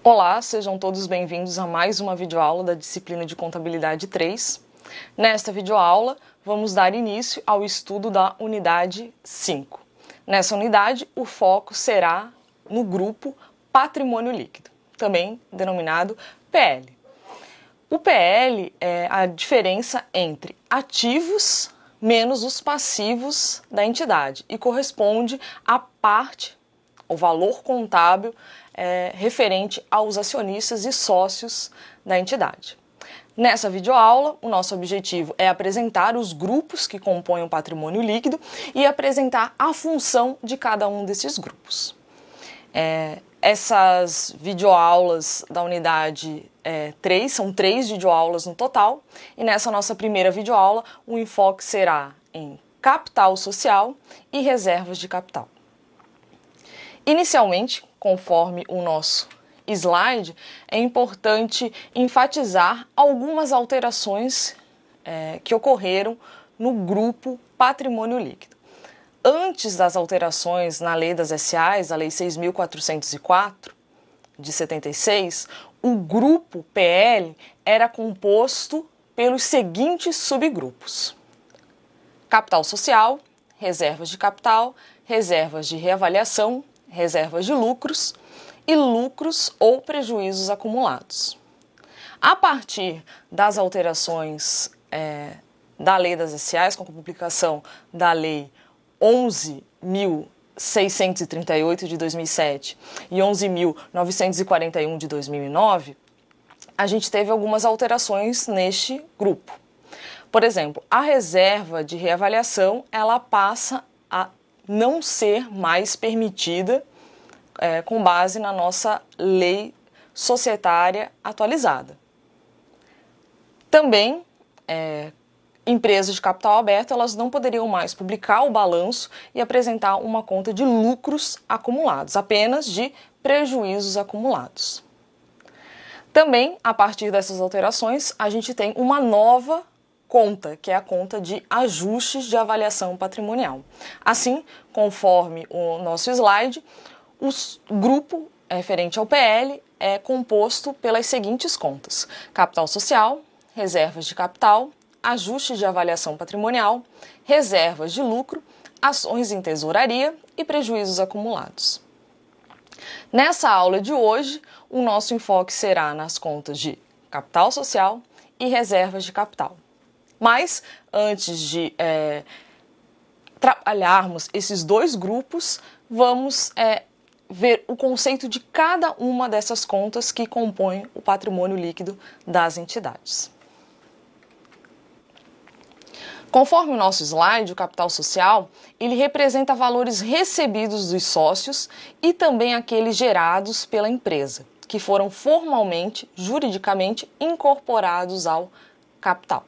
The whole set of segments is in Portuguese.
Olá, sejam todos bem-vindos a mais uma videoaula da disciplina de Contabilidade 3. Nesta videoaula, vamos dar início ao estudo da unidade 5. Nessa unidade, o foco será no grupo Patrimônio Líquido, também denominado PL. O PL é a diferença entre ativos menos os passivos da entidade e corresponde à parte, o valor contábil referente aos acionistas e sócios da entidade. Nessa videoaula, o nosso objetivo é apresentar os grupos que compõem o patrimônio líquido e apresentar a função de cada um desses grupos. Essas videoaulas da unidade 3, são 3 videoaulas no total, e nessa nossa primeira videoaula o enfoque será em capital social e reservas de capital. Inicialmente, conforme o nosso slide, é importante enfatizar algumas alterações que ocorreram no grupo patrimônio líquido. Antes das alterações na Lei das SAs, a Lei 6.404, de 76, o grupo PL era composto pelos seguintes subgrupos: capital social, reservas de capital, reservas de reavaliação, reservas de lucros e lucros ou prejuízos acumulados. A partir das alterações da Lei das SAs, com a publicação da Lei 11.638 de 2007 e 11.941 de 2009, a gente teve algumas alterações neste grupo. Por exemplo, a reserva de reavaliação, ela passa a não ser mais permitida com base na nossa lei societária atualizada. Também, empresas de capital aberto, elas não poderiam mais publicar o balanço e apresentar uma conta de lucros acumulados, apenas de prejuízos acumulados. Também, a partir dessas alterações, a gente tem uma nova conta, que é a conta de ajustes de avaliação patrimonial. Assim, conforme o nosso slide, o grupo referente ao PL é composto pelas seguintes contas: capital social, reservas de capital, ajustes de avaliação patrimonial, reservas de lucro, ações em tesouraria e prejuízos acumulados. Nessa aula de hoje, o nosso enfoque será nas contas de capital social e reservas de capital. Mas, antes de trabalharmos esses dois grupos, vamos ver o conceito de cada uma dessas contas que compõem o patrimônio líquido das entidades. Conforme o nosso slide, o capital social, ele representa valores recebidos dos sócios e também aqueles gerados pela empresa, que foram formalmente, juridicamente, incorporados ao capital.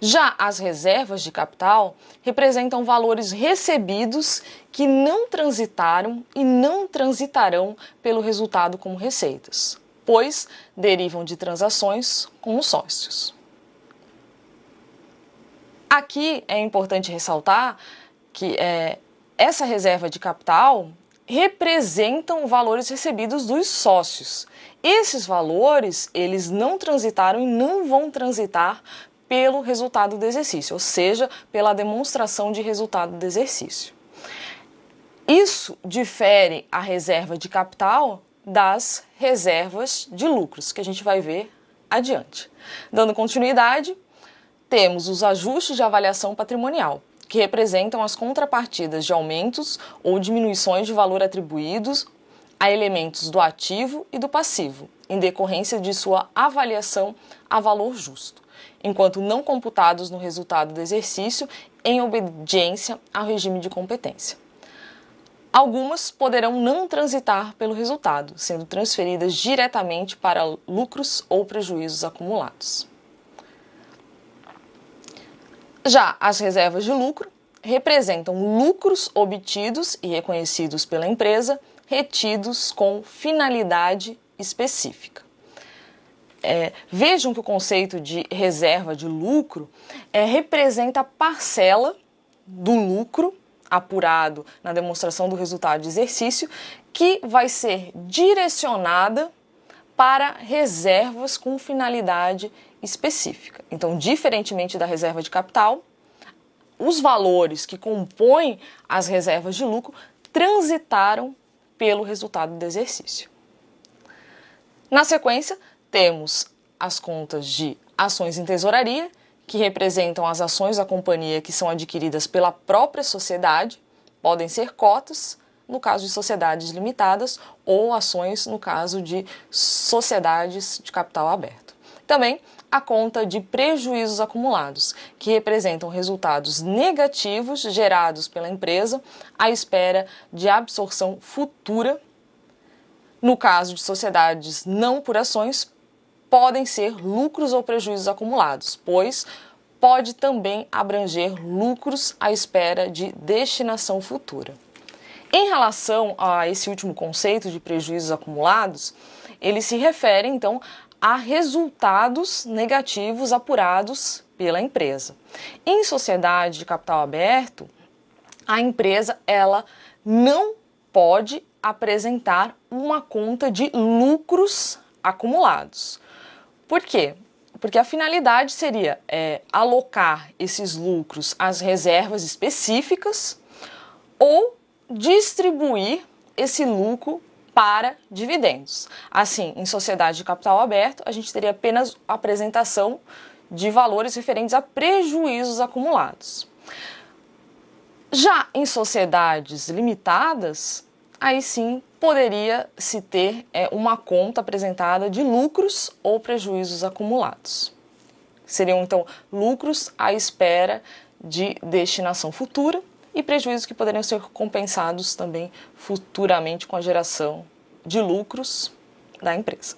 Já as reservas de capital representam valores recebidos que não transitaram e não transitarão pelo resultado como receitas, pois derivam de transações com os sócios. Aqui é importante ressaltar que essa reserva de capital representam valores recebidos dos sócios. Esses valores, eles não transitaram e não vão transitar pelo resultado do exercício, ou seja, pela demonstração de resultado do exercício. Isso difere a reserva de capital das reservas de lucros, que a gente vai ver adiante. Dando continuidade, temos os ajustes de avaliação patrimonial, que representam as contrapartidas de aumentos ou diminuições de valor atribuídos a elementos do ativo e do passivo, em decorrência de sua avaliação a valor justo, enquanto não computados no resultado do exercício em obediência ao regime de competência. Algumas poderão não transitar pelo resultado, sendo transferidas diretamente para lucros ou prejuízos acumulados. Já as reservas de lucro representam lucros obtidos e reconhecidos pela empresa, retidos com finalidade específica. Vejam que o conceito de reserva de lucro representa a parcela do lucro apurado na demonstração do resultado de exercício, que vai ser direcionada para reservas com finalidade específica. Então, diferentemente da reserva de capital, os valores que compõem as reservas de lucro transitaram pelo resultado do exercício. Na sequência, temos as contas de ações em tesouraria, que representam as ações da companhia que são adquiridas pela própria sociedade, podem ser cotas, no caso de sociedades limitadas, ou ações no caso de sociedades de capital aberto. Também a conta de prejuízos acumulados, que representam resultados negativos gerados pela empresa à espera de absorção futura. No caso de sociedades não por ações, podem ser lucros ou prejuízos acumulados, pois pode também abranger lucros à espera de destinação futura. Em relação a esse último conceito de prejuízos acumulados, ele se refere, então, a resultados negativos apurados pela empresa. Em sociedade de capital aberto, a empresa ela não pode apresentar uma conta de lucros acumulados. Por quê? Porque a finalidade seria alocar esses lucros às reservas específicas ou distribuir esse lucro para dividendos. Assim, em sociedade de capital aberto, a gente teria apenas a apresentação de valores referentes a prejuízos acumulados. Já em sociedades limitadas, aí sim poderia-se ter uma conta apresentada de lucros ou prejuízos acumulados. Seriam, então, lucros à espera de destinação futura e prejuízos que poderiam ser compensados também futuramente com a geração de lucros da empresa.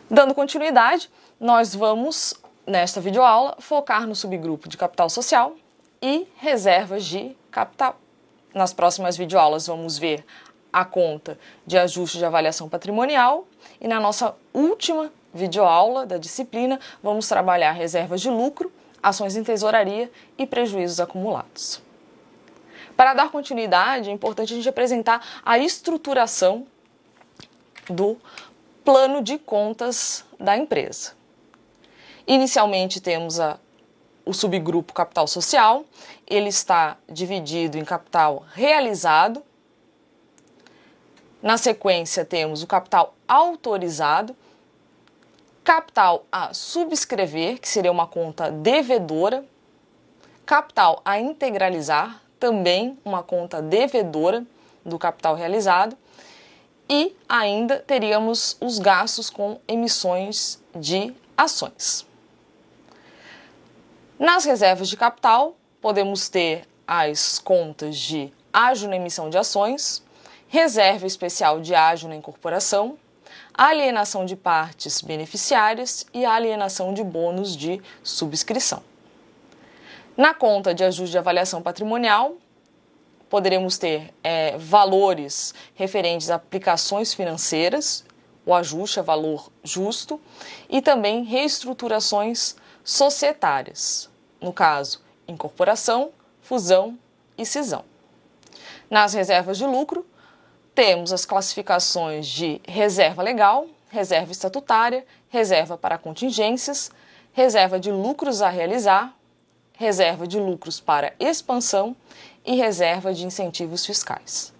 Dando continuidade, nós vamos, nesta videoaula, focar no subgrupo de capital social e reservas de capital. Nas próximas videoaulas vamos ver a conta de ajuste de avaliação patrimonial e na nossa última videoaula da disciplina vamos trabalhar reservas de lucro, ações em tesouraria e prejuízos acumulados. Para dar continuidade, é importante a gente apresentar a estruturação do plano de contas da empresa. Inicialmente temos o subgrupo capital social, ele está dividido em capital realizado. Na sequência temos o capital autorizado, capital a subscrever, que seria uma conta devedora, capital a integralizar, também uma conta devedora do capital realizado, e ainda teríamos os gastos com emissões de ações. Nas reservas de capital, podemos ter as contas de ágio na emissão de ações, reserva especial de ágio na incorporação, alienação de partes beneficiárias e alienação de bônus de subscrição. Na conta de ajuste de avaliação patrimonial, poderemos ter valores referentes a aplicações financeiras, o ajuste a valor justo, e também reestruturações societárias, no caso, incorporação, fusão e cisão. Nas reservas de lucro, temos as classificações de reserva legal, reserva estatutária, reserva para contingências, reserva de lucros a realizar, reserva de lucros para expansão e reserva de incentivos fiscais.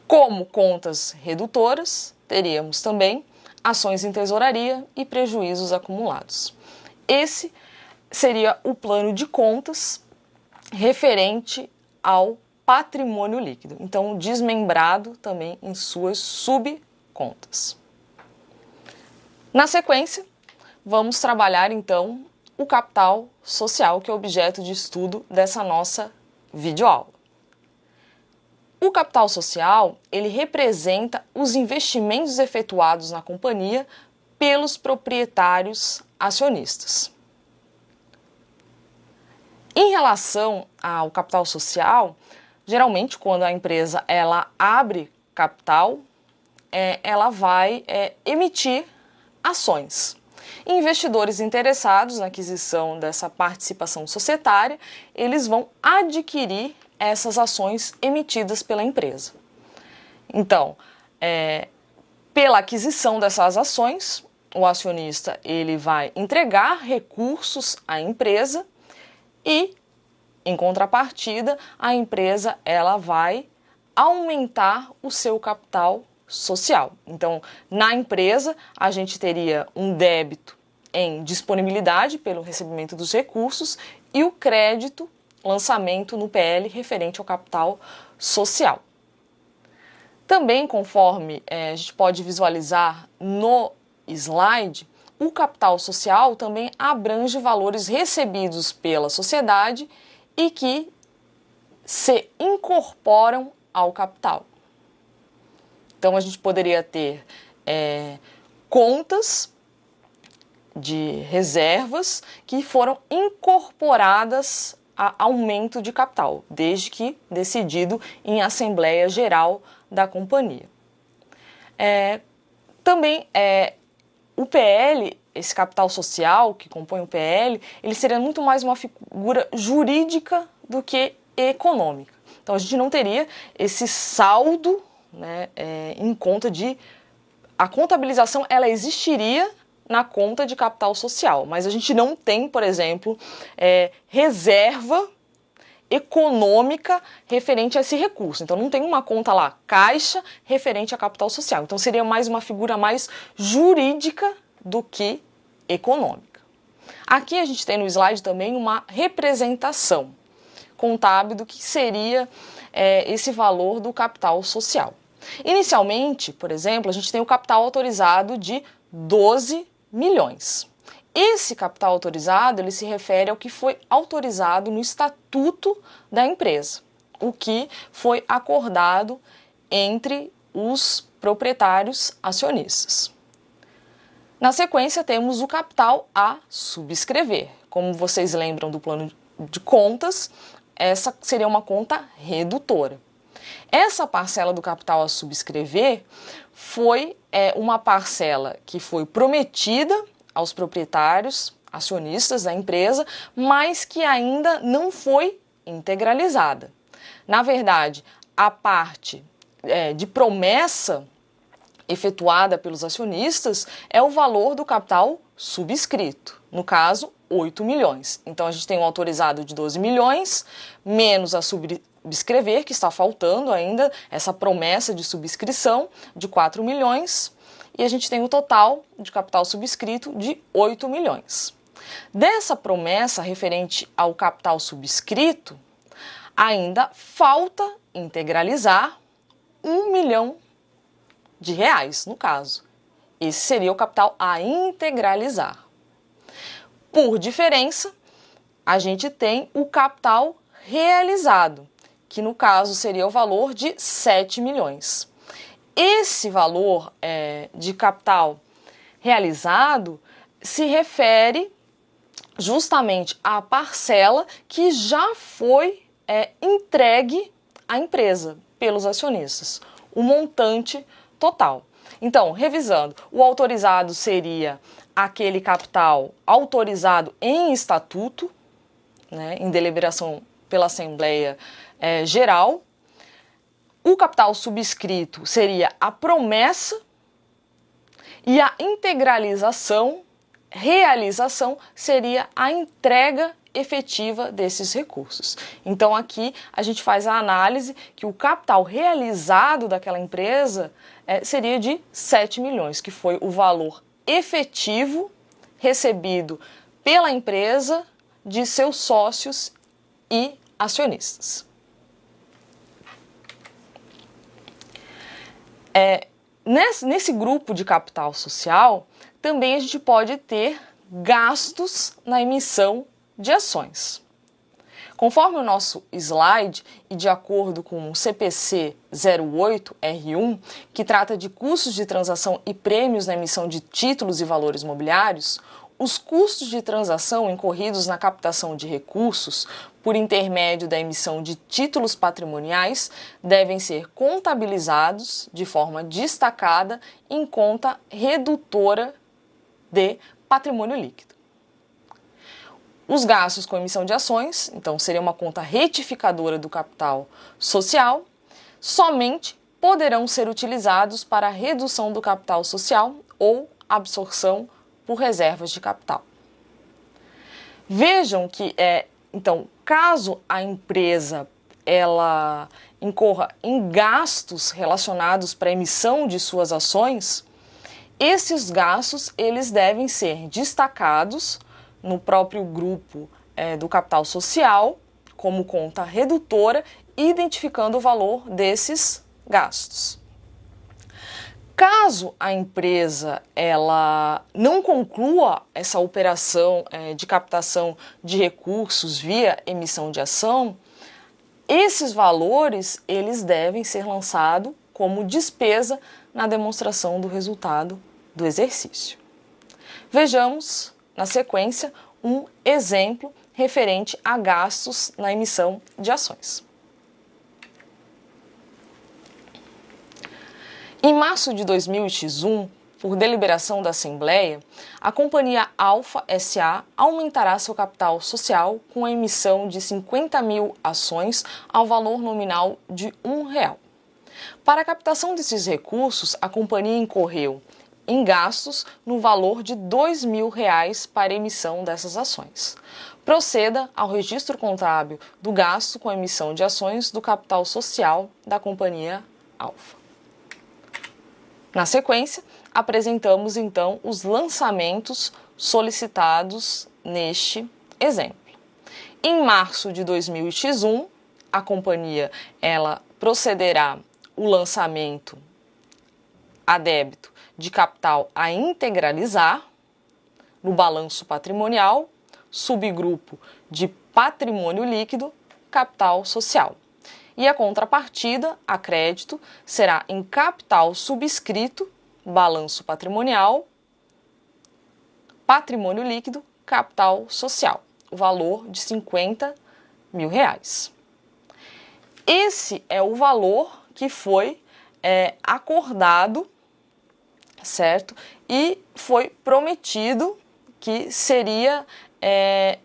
Como contas redutoras, teríamos também ações em tesouraria e prejuízos acumulados. Esse seria o plano de contas referente ao patrimônio líquido, então desmembrado também em suas subcontas. Na sequência, vamos trabalhar então o capital social, que é objeto de estudo dessa nossa videoaula. O capital social, ele representa os investimentos efetuados na companhia pelos proprietários acionistas. Em relação ao capital social, geralmente quando a empresa ela abre capital, ela vai emitir ações. Investidores interessados na aquisição dessa participação societária, eles vão adquirir essas ações emitidas pela empresa. Então, pela aquisição dessas ações, o acionista ele vai entregar recursos à empresa e, em contrapartida, a empresa ela vai aumentar o seu capital social. Então, na empresa, a gente teria um débito em disponibilidade pelo recebimento dos recursos e o crédito, lançamento no PL referente ao capital social. Também, conforme a gente pode visualizar no slide, o capital social também abrange valores recebidos pela sociedade e que se incorporam ao capital. Então, a gente poderia ter contas de reservas que foram incorporadas a aumento de capital, desde que decidido em Assembleia Geral da companhia. Também o PL, esse capital social que compõe o PL, ele seria muito mais uma figura jurídica do que econômica. Então, a gente não teria esse saldo, né, em conta de... A contabilização, ela existiria na conta de capital social, mas a gente não tem, por exemplo, reserva econômica referente a esse recurso. Então, não tem uma conta lá, caixa, referente a capital social. Então, seria mais uma figura mais jurídica do que econômica. Aqui a gente tem no slide também uma representação contábil do que seria esse valor do capital social. Inicialmente, por exemplo, a gente tem o capital autorizado de 12 milhões. Esse capital autorizado, ele se refere ao que foi autorizado no estatuto da empresa, o que foi acordado entre os proprietários acionistas. Na sequência, temos o capital a subscrever. Como vocês lembram do plano de contas, essa seria uma conta redutora. Essa parcela do capital a subscrever foi uma parcela que foi prometida aos proprietários, acionistas da empresa, mas que ainda não foi integralizada. Na verdade, a parte de promessa efetuada pelos acionistas é o valor do capital subscrito, no caso, 8 milhões. Então, a gente tem um autorizado de 12 milhões, menos a subscrever, que está faltando ainda, essa promessa de subscrição de 4 milhões, e a gente tem o total de capital subscrito de 8 milhões. Dessa promessa referente ao capital subscrito, ainda falta integralizar 1 milhão de reais, no caso. Esse seria o capital a integralizar. Por diferença, a gente tem o capital realizado, que no caso seria o valor de 7 milhões. Esse valor de capital realizado se refere justamente à parcela que já foi entregue à empresa pelos acionistas, o montante total. Então, revisando, o autorizado seria aquele capital autorizado em estatuto, né, em deliberação pela Assembleia Geral. O capital subscrito seria a promessa e a integralização, realização, seria a entrega efetiva desses recursos. Então, aqui a gente faz a análise que o capital realizado daquela empresa seria de 7 milhões, que foi o valor efetivo recebido pela empresa de seus sócios e acionistas. Nesse grupo de capital social, também a gente pode ter gastos na emissão de ações. Conforme o nosso slide, e de acordo com o CPC 08R1, que trata de custos de transação e prêmios na emissão de títulos e valores mobiliários, os custos de transação incorridos na captação de recursos por intermédio da emissão de títulos patrimoniais devem ser contabilizados de forma destacada em conta redutora de patrimônio líquido. Os gastos com emissão de ações, então seria uma conta retificadora do capital social, somente poderão ser utilizados para a redução do capital social ou absorção por reservas de capital. Vejam que, então, caso a empresa ela incorra em gastos relacionados para a emissão de suas ações, esses gastos eles devem ser destacados no próprio grupo do capital social como conta redutora, identificando o valor desses gastos. Caso a empresa ela não conclua essa operação de captação de recursos via emissão de ação, esses valores eles devem ser lançados como despesa na demonstração do resultado do exercício. Vejamos, na sequência, um exemplo referente a gastos na emissão de ações. Em março de 2001, por deliberação da Assembleia, a companhia Alfa S.A. aumentará seu capital social com a emissão de 50.000 ações ao valor nominal de R$1. Para a captação desses recursos, a companhia incorreu em gastos no valor de R$2.000 para a emissão dessas ações. Proceda ao registro contábil do gasto com a emissão de ações do capital social da companhia Alfa. Na sequência, apresentamos então os lançamentos solicitados neste exemplo. Em março de 2001, a companhia ela procederá o lançamento a débito de capital a integralizar no balanço patrimonial, subgrupo de patrimônio líquido, capital social. E a contrapartida, a crédito, será em capital subscrito, balanço patrimonial, patrimônio líquido, capital social, o valor de R$50.000. Esse é o valor que foi acordado, certo? E foi prometido que seria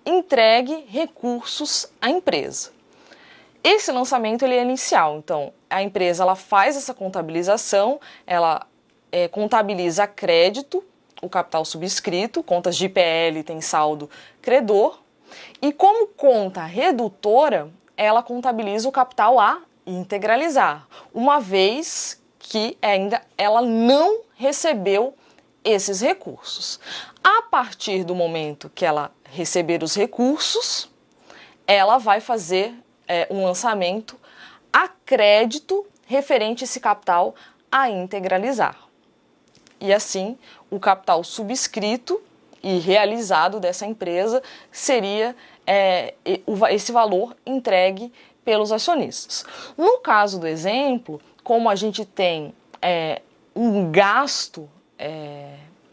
entregue recursos à empresa. Esse lançamento ele é inicial, então a empresa ela faz essa contabilização, ela contabiliza a crédito, o capital subscrito, contas de IPL tem saldo credor, e como conta redutora, ela contabiliza o capital a integralizar, uma vez que ainda ela não recebeu esses recursos. A partir do momento que ela receber os recursos, ela vai fazer um lançamento a crédito referente a esse capital a integralizar. E assim, o capital subscrito e realizado dessa empresa seria esse valor entregue pelos acionistas. No caso do exemplo, como a gente tem um gasto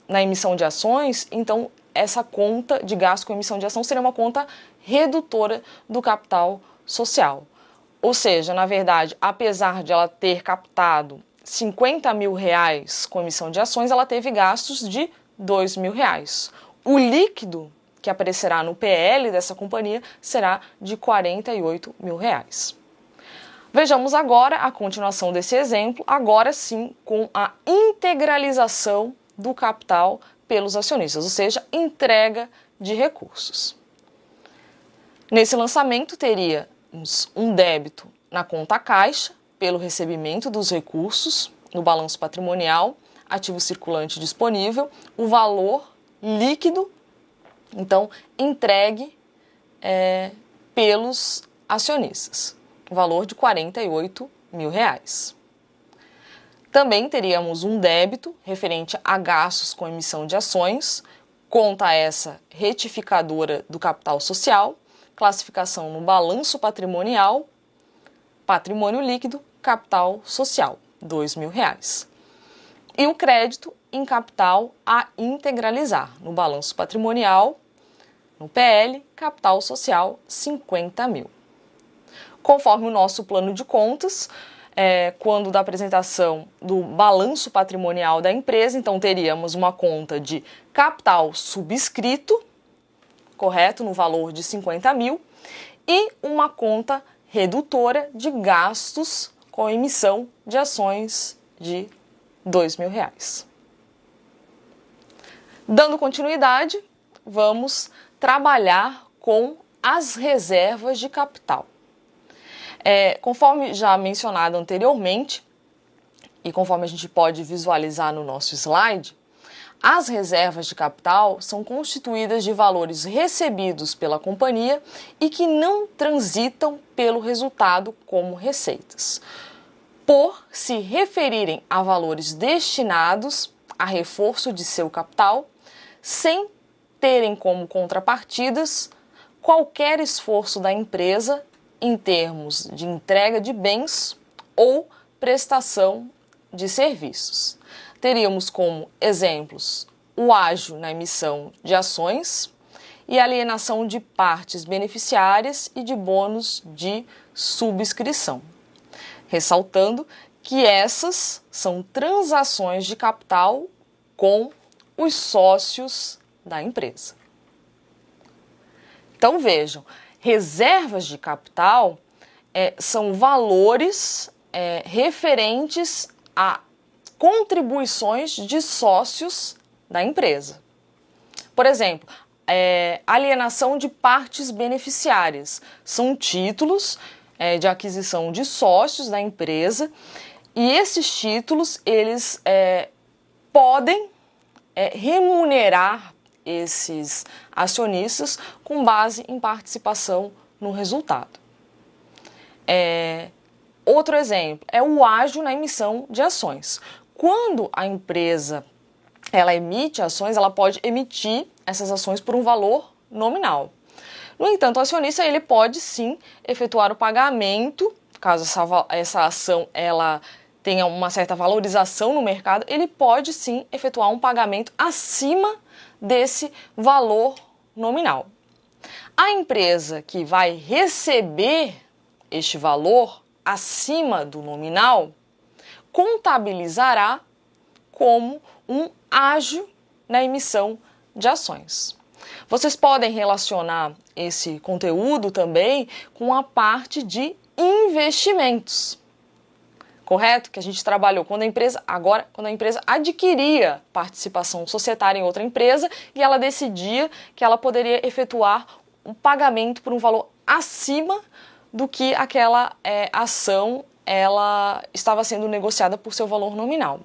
na emissão de ações, então essa conta de gasto com emissão de ação seria uma conta redutora do capital social. Ou seja, na verdade, apesar de ela ter captado R$50.000 com emissão de ações, ela teve gastos de R$2.000. O líquido que aparecerá no PL dessa companhia será de R$48.000. Vejamos agora a continuação desse exemplo, agora sim com a integralização do capital pelos acionistas, ou seja, entrega de recursos. Nesse lançamento teríamos um débito na conta caixa pelo recebimento dos recursos no balanço patrimonial, ativo circulante disponível, o valor líquido, então, entregue pelos acionistas, o valor de R$48.000. Também teríamos um débito referente a gastos com emissão de ações, conta essa retificadora do capital social, classificação no balanço patrimonial, patrimônio líquido, capital social, R$2.000. E o crédito em capital a integralizar no balanço patrimonial, no PL, capital social, R$50.000. Conforme o nosso plano de contas, quando da apresentação do balanço patrimonial da empresa, então teríamos uma conta de capital subscrito, correto, no valor de 50 mil, e uma conta redutora de gastos com emissão de ações de R$ 2.000. Dando continuidade, vamos trabalhar com as reservas de capital. Conforme já mencionado anteriormente, e conforme a gente pode visualizar no nosso slide, as reservas de capital são constituídas de valores recebidos pela companhia e que não transitam pelo resultado como receitas, por se referirem a valores destinados a reforço de seu capital, sem terem como contrapartidas qualquer esforço da empresa em termos de entrega de bens ou prestação de serviços. Teríamos como exemplos o ágio na emissão de ações e alienação de partes beneficiárias e de bônus de subscrição. Ressaltando que essas são transações de capital com os sócios da empresa. Então vejam, reservas de capital são valores referentes a contribuições de sócios da empresa. Por exemplo, alienação de partes beneficiárias. São títulos de aquisição de sócios da empresa e esses títulos eles podem remunerar esses acionistas com base em participação no resultado. Outro exemplo é o ágio na emissão de ações. Quando a empresa ela emite ações, ela pode emitir essas ações por um valor nominal. No entanto, o acionista ele pode sim efetuar o pagamento, caso essa ação ela tenha uma certa valorização no mercado, ele pode sim efetuar um pagamento acima desse valor nominal. A empresa que vai receber este valor acima do nominal contabilizará como um ágio na emissão de ações. Vocês podem relacionar esse conteúdo também com a parte de investimentos. Correto? Que a gente trabalhou quando a empresa adquiria participação societária em outra empresa e ela decidia que ela poderia efetuar um pagamento por um valor acima do que aquela ação ela estava sendo negociada por seu valor nominal.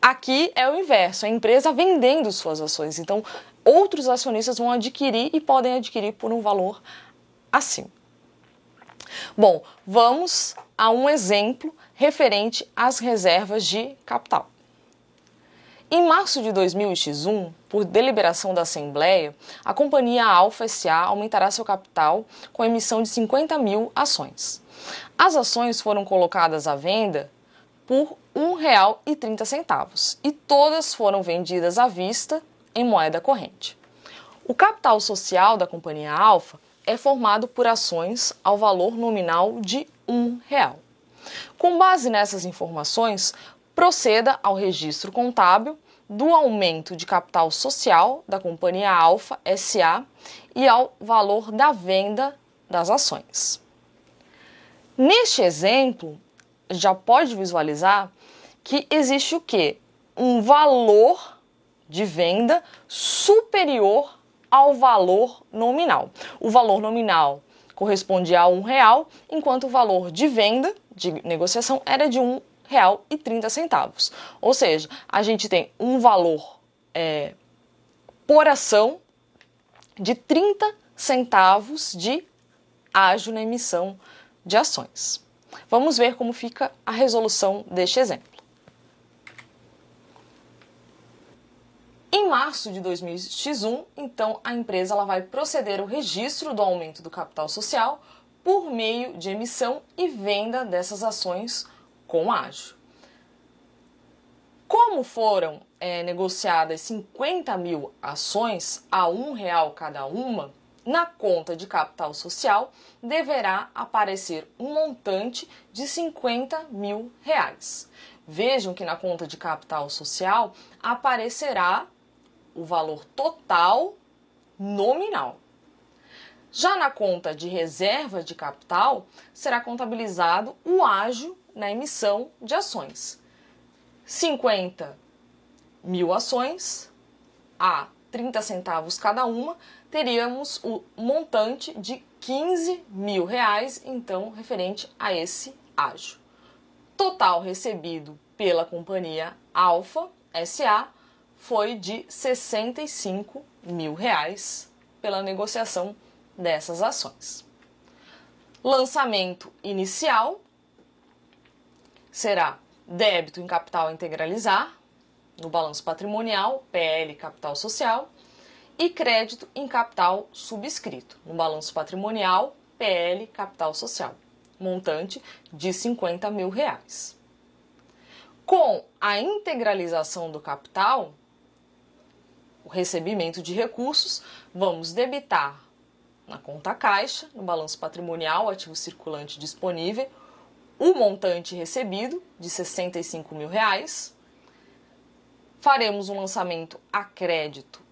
Aqui é o inverso, a empresa vendendo suas ações, então outros acionistas vão adquirir e podem adquirir por um valor acima. Bom, vamos a um exemplo referente às reservas de capital. Em março de 2001, por deliberação da Assembleia, a companhia Alfa S.A. aumentará seu capital com a emissão de 50 mil ações. As ações foram colocadas à venda por R$ 1,30 e todas foram vendidas à vista em moeda corrente. O capital social da companhia Alfa é formado por ações ao valor nominal de R$ 1. Com base nessas informações, proceda ao registro contábil do aumento de capital social da companhia Alfa S.A. e ao valor da venda das ações. Neste exemplo, já pode visualizar que existe o quê? Um valor de venda superior ao valor nominal. O valor nominal correspondia a R$ 1, enquanto o valor de venda, de negociação, era de R$ 1,30. Ou seja, a gente tem um valor por ação de 30 centavos de ágio na emissão de ações. Vamos ver como fica a resolução deste exemplo. Em março de 2001, então, a empresa ela vai proceder ao registro do aumento do capital social por meio de emissão e venda dessas ações com ágio. Como foram negociadas 50 mil ações a R$ 1 cada uma, na conta de capital social deverá aparecer um montante de R$50.000. Vejam que na conta de capital social aparecerá o valor total nominal. Já na conta de reserva de capital, será contabilizado o ágio na emissão de ações. 50.000 ações, a 30 centavos cada uma, teríamos o montante de R$15.000, então, referente a esse ágio. Total recebido pela companhia Alfa S.A. foi de R$65.000 pela negociação dessas ações. Lançamento inicial será débito em capital a integralizar, no balanço patrimonial, PL capital social, e crédito em capital subscrito, no balanço patrimonial, PL capital social, montante de R$50.000. Com a integralização do capital, o recebimento de recursos, vamos debitar na conta caixa, no balanço patrimonial, ativo circulante disponível, o montante recebido de R$65.000. Faremos um lançamento a crédito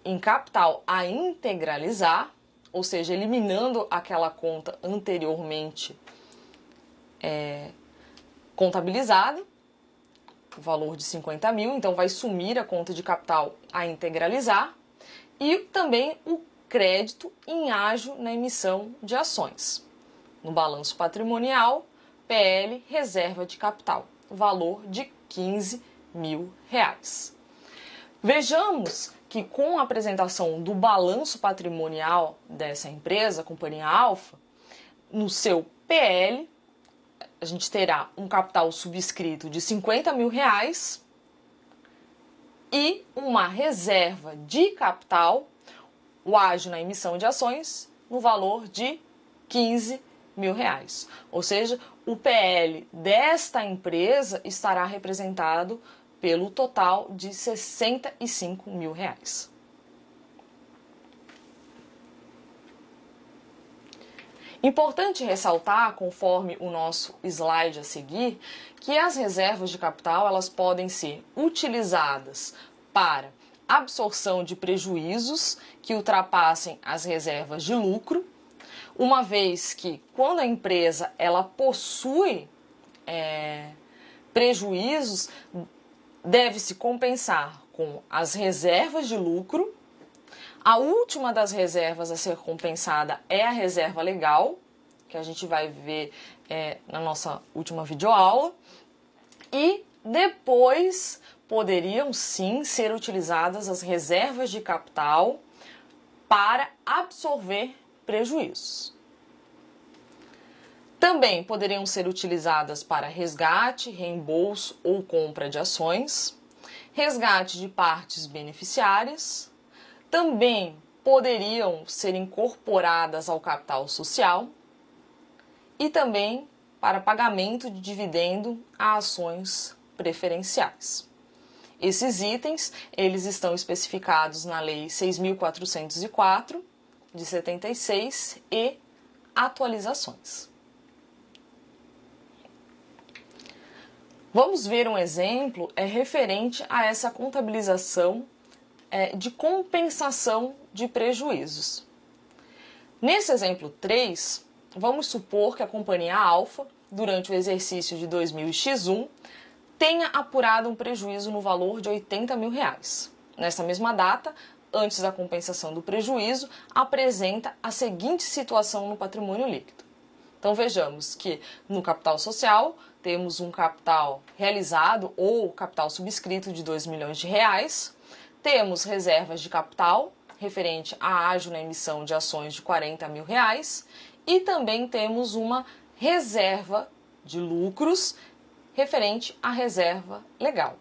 em capital a integralizar, ou seja, eliminando aquela conta anteriormente contabilizada, o valor de R$50.000, então vai sumir a conta de capital a integralizar, e também o crédito em ágio na emissão de ações. No balanço patrimonial, PL reserva de capital, valor de R$15.000. Vejamos que com a apresentação do balanço patrimonial dessa empresa, a companhia Alfa, no seu PL, a gente terá um capital subscrito de R$50.000 e uma reserva de capital, o ágio na emissão de ações, no valor de R$15.000. Ou seja, o PL desta empresa estará representado pelo total de R$65.000. Importante ressaltar, conforme o nosso slide a seguir, que as reservas de capital elas podem ser utilizadas para absorção de prejuízos que ultrapassem as reservas de lucro, uma vez que quando a empresa ela possui prejuízos, deve-se compensar com as reservas de lucro. A última das reservas a ser compensada é a reserva legal, que a gente vai ver na nossa última videoaula. E depois poderiam sim ser utilizadas as reservas de capital para absorver prejuízos. Também poderiam ser utilizadas para resgate, reembolso ou compra de ações, resgate de partes beneficiárias. Também poderiam ser incorporadas ao capital social e também para pagamento de dividendo a ações preferenciais. Esses itens, eles estão especificados na Lei 6.404, de 76 e atualizações. Vamos ver um exemplo referente a essa contabilização de compensação de prejuízos. Nesse exemplo 3, vamos supor que a companhia Alfa, durante o exercício de 2000X1, tenha apurado um prejuízo no valor de R$80.000. Nessa mesma data, antes da compensação do prejuízo, apresenta a seguinte situação no patrimônio líquido. Então vejamos que no capital social temos um capital realizado ou capital subscrito de R$2 milhões, temos reservas de capital referente a ágio na emissão de ações de R$40.000 e também temos uma reserva de lucros referente à reserva legal.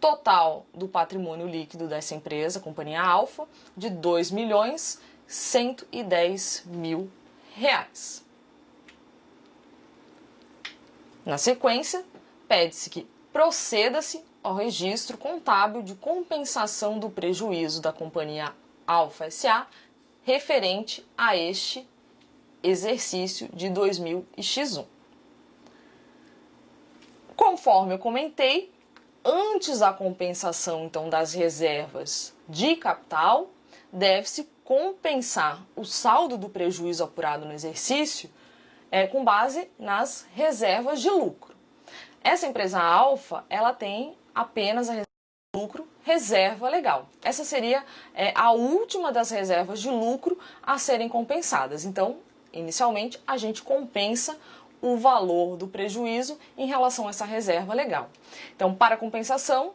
Total do patrimônio líquido dessa empresa, companhia Alfa, de R$2.110.000. Na sequência, pede-se que proceda-se ao registro contábil de compensação do prejuízo da companhia Alfa S.A. referente a este exercício de 2000x1. Conforme eu comentei, antes da compensação então das reservas de capital, deve-se compensar o saldo do prejuízo apurado no exercício com base nas reservas de lucro. Essa empresa alfa, ela tem apenas a reserva de lucro, reserva legal. Essa seria a última das reservas de lucro a serem compensadas. Então, inicialmente, a gente compensa o valor do prejuízo em relação a essa reserva legal. Então, para compensação,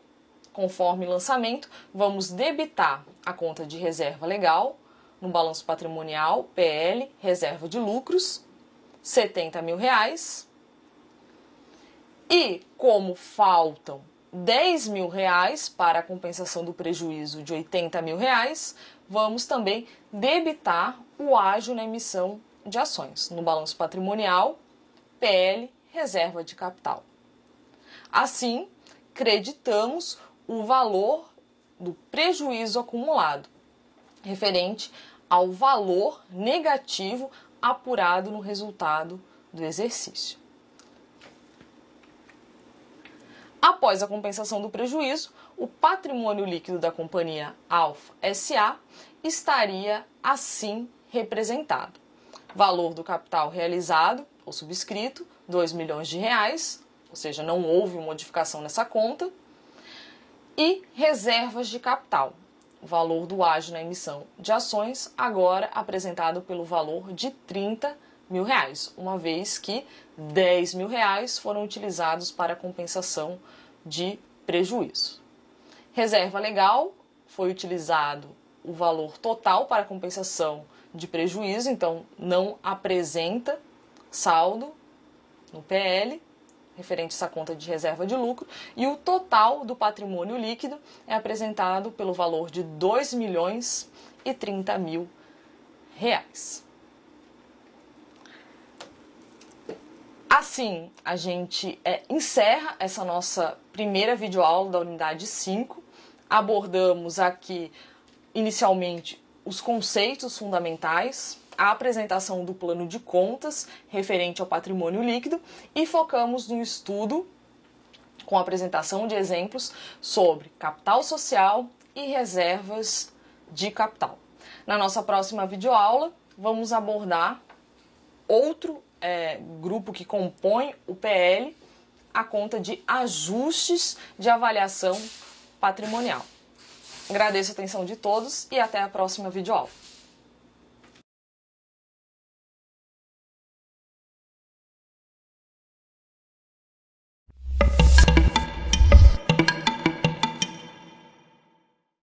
conforme lançamento, vamos debitar a conta de reserva legal no balanço patrimonial, PL, reserva de lucros, R$70 mil. E como faltam R$10 mil para a compensação do prejuízo de R$80 mil, vamos também debitar o ágio na emissão de ações no balanço patrimonial, PL, reserva de capital. Assim, creditamos o valor do prejuízo acumulado, referente ao valor negativo apurado no resultado do exercício. Após a compensação do prejuízo, o patrimônio líquido da companhia Alfa S.A. estaria assim representado: valor do capital realizado ou subscrito, R$2 milhões, ou seja, não houve modificação nessa conta, e reservas de capital, o valor do ágio na emissão de ações, agora apresentado pelo valor de R$30 mil, uma vez que R$10 mil foram utilizados para a compensação de prejuízo. Reserva legal, foi utilizado o valor total para a compensação de prejuízo, então não apresenta saldo no PL, referente a essa conta de reserva de lucro, e o total do patrimônio líquido é apresentado pelo valor de R$2.030 mil. Assim, a gente encerra essa nossa primeira videoaula da unidade 5. Abordamos aqui, inicialmente, os conceitos fundamentais, a apresentação do plano de contas referente ao patrimônio líquido e focamos no estudo com a apresentação de exemplos sobre capital social e reservas de capital. Na nossa próxima videoaula, vamos abordar outro grupo que compõe o PL, a conta de ajustes de avaliação patrimonial. Agradeço a atenção de todos e até a próxima videoaula.